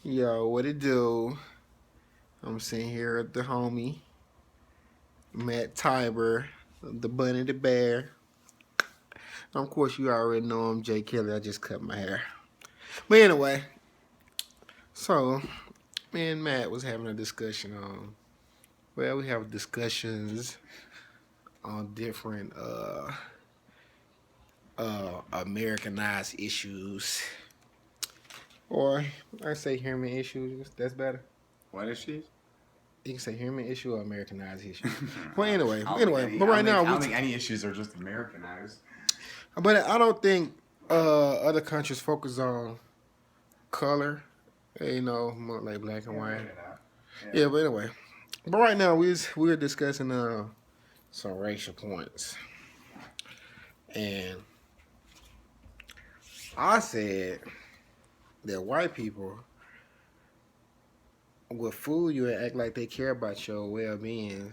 Yo, what it do? I'm sitting here at the homie, Matt Tybor, the bunny the bear. Of course, you already know I'm Jay Kelly. I just cut my hair. But anyway, so me and Matt was having a discussion on. Well, we have discussions on different Americanized issues, or I say human issues. That's better. What issues? You can say human issue or Americanized issue. Well, anyway, but I right now don't think any issues are just Americanized. But I don't think other countries focus on color, more like black and white. Yeah, but anyway. But right now we're discussing some racial points, and I said that white people will fool you and act like they care about your well being,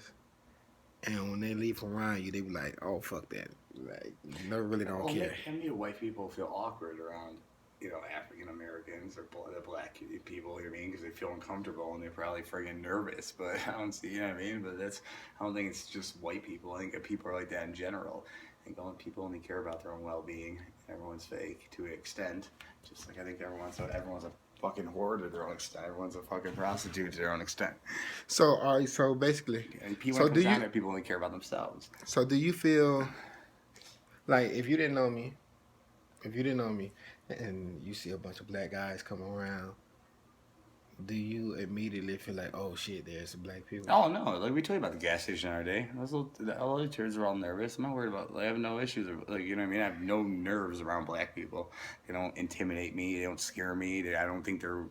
and when they leave around you, they be like, "Oh fuck that," like they really don't care. Many white people feel awkward around, African Americans or the black people. You know what I mean? Because they feel uncomfortable and they're probably friggin' nervous. But I don't see, you know what I mean? But I don't think it's just white people. I think that people are like that in general. I think people only care about their own well-being. Everyone's fake to an extent. Just like I think everyone's a fucking whore to their own extent. Everyone's a fucking prostitute to their own extent. So, all right. So basically, And people people only care about themselves. So do you feel like if you didn't know me, and you see a bunch of black guys come around, do you immediately feel like, oh shit, there's some black people? Oh no! Like we told you about the gas station the other day. All the turds are all nervous. I'm not worried about. I have no issues. Like you know what I mean. I have no nerves around black people. They don't intimidate me. They don't scare me. I don't think they're,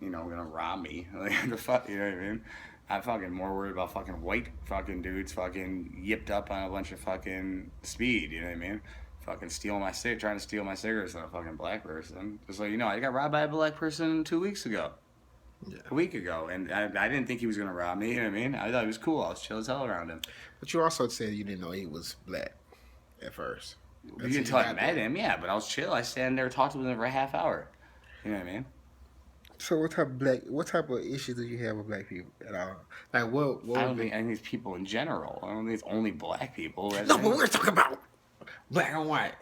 gonna rob me. Like the fuck. You know what I mean? I'm fucking more worried about fucking white fucking dudes fucking yipped up on a bunch of fucking speed. You know what I mean? Fucking trying to steal my cigarettes than a fucking black person. Just like I got robbed by a black person 2 weeks ago. Yeah. A week ago, and I didn't think he was gonna rob me. You know what I mean? I thought he was cool. I was chill as hell around him. But you also said you didn't know he was black at first. You didn't tell I met him, yeah. But I was chill. I stand there, talked to him for a half hour. You know what I mean? So what type of issues do you have with black people at all? Like what I don't think any of these people in general. I don't think it's only black people. No, but we're talking about black and white.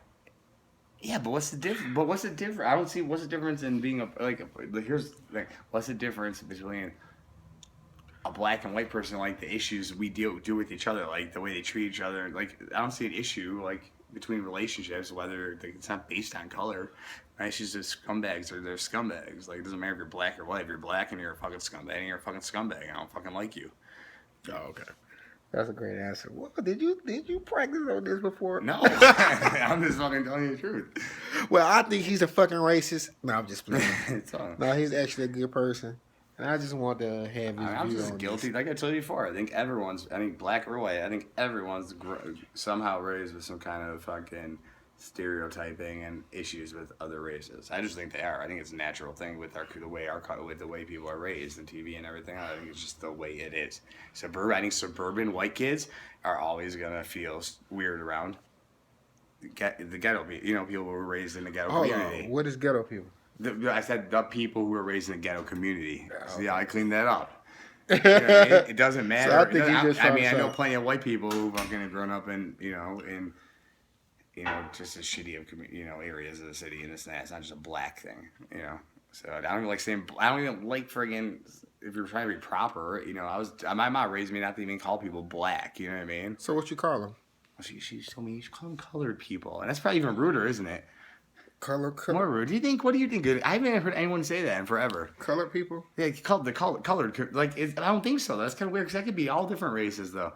Yeah, but what's the difference? I don't see what's the difference in being here's the thing. What's the difference between a black and white person, like the issues we do with each other, like the way they treat each other? Like I don't see an issue like between relationships whether it's not based on color. Right? It's just scumbags or they're scumbags. Like it doesn't matter if you're black or white. If you're black and you're a fucking scumbag, and you're a fucking scumbag. I don't fucking like you. Oh, okay. That's a great answer. Well, did you practice on this before? No, I'm just fucking telling you the truth. Well, I think he's a fucking racist. No, I'm just playing. It's all... No, he's actually a good person, and I just want to have his I'm view just on guilty. this. Like I told you before, I think black or white, I think everyone's somehow raised with some kind of fucking stereotyping and issues with other races. I just think they are. I think it's a natural thing with the way people are raised in TV and everything. I think it's just the way it is. I think suburban white kids are always gonna feel weird around the ghetto. People who were raised in the ghetto community. What is ghetto people? I said the people who were raised in the ghetto community. Yeah, See how I cleaned that up. You know what I mean? It doesn't matter. So I think I know plenty of white people who fucking have grown up in just as shitty of areas of the city and this and that. It's not just a black thing, So I don't even like friggin' if you're trying to be proper, my mom raised me not to even call people black. You know what I mean? So what you call them? She told me you should call them colored people, and that's probably even ruder, isn't it? Color. More rude. What do you think? I haven't heard anyone say that in forever. Colored people? Yeah, colored. I don't think so. That's kind of weird because that could be all different races, though.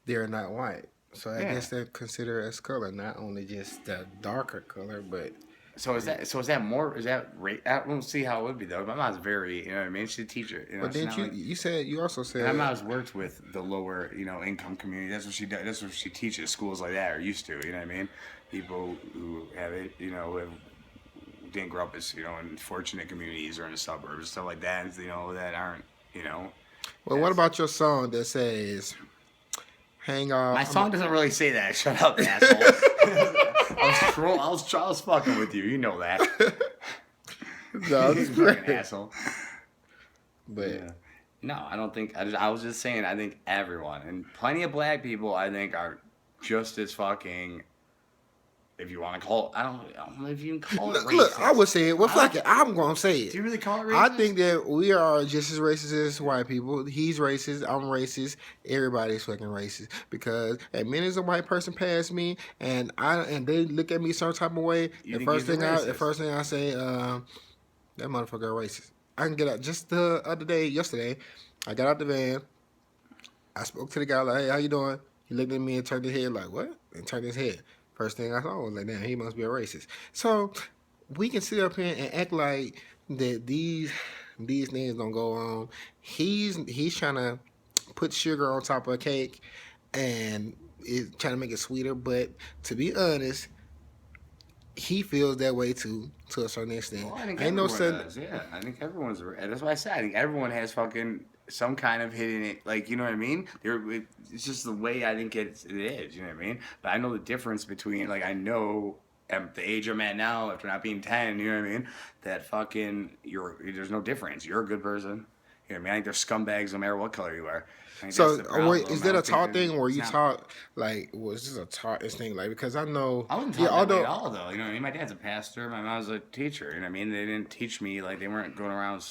They're not white. So I guess they're considered as color, not only just the darker color, but... So is that more? Is that right? I don't see how it would be though. My mom's very, you know what I mean. She's a teacher. But didn't you also said my mom's worked with the lower, income community. That's what she does. That's what she teaches. Schools like that are used to. You know what I mean? People who have it, didn't grow up as in fortunate communities or in the suburbs, stuff like that. That aren't, Well, what about your song that says? Hang on. My song doesn't really say that. Shut up, asshole. I was fucking with you. You know that. No, I'm You just fucking playing. asshole. But Yeah. No, I don't think. I was just saying. I think everyone and plenty of black people. I think are just as fucking. If you want to call, I don't know if you can call it look, I would racist. say it. Well, I don't. fuck it. I'm gonna say Do it. you really call it I racist? think that we are just as racist as white people. He's racist. I'm racist. Everybody's fucking racist because as minute as a white person pass me and they look at me some type of way, You think he's a racist? the first thing I say, that motherfucker racist. I can get out. Just the other day, yesterday, I got out the van. I spoke to the guy like, "Hey, how you doing?" He looked at me and turned his head like, "What?" And turned his head. First thing I saw was like, "Damn, he must be a racist." So we can sit up here and act like that these things don't go on. He's trying to put sugar on top of a cake and is trying to make it sweeter. But to be honest, he feels that way too, to a certain extent. Well, I think Ain't no everyone sudden. does. Yeah, I think everyone's. That's why I said I think everyone has fucking some kind of hidden it. Like you know what I mean? It's just the way I think it is. You know what I mean? But I know the difference between like I know at the age I'm at now after not being 10. You know what I mean? That fucking there's no difference. You're a good person. You know what I mean? I think they're scumbags no matter what color you are. I think that's So, the wait, problem. is I that a don't think taught that thing, or it's you not. taught like was this a taught thing? Like because I know, I wasn't yeah, taught that way at although all, though. You know what I mean? My dad's a pastor. My mom's a teacher. You know what I mean? They didn't teach me like they weren't going around,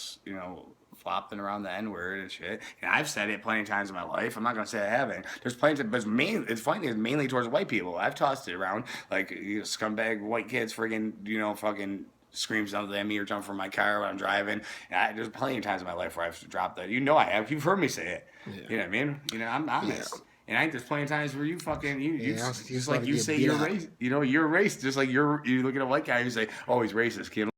flopping around the N word and shit. And I've said it plenty of times in my life. I'm not gonna say I haven't. There's plenty, but it's funny. It's mainly towards white people. I've tossed it around like scumbag white kids, friggin' fucking scream something at me or jump from my car when I'm driving. There's plenty of times in my life where I've dropped that. You know I have. You've heard me say it. yeah, You know what I mean? I'm yeah, honest. And I think there's plenty of times where you fucking you yeah, just you like started to you get say beat you're up. race, you're racist. Just like you look at a white guy, you say, oh, he's racist. Kid,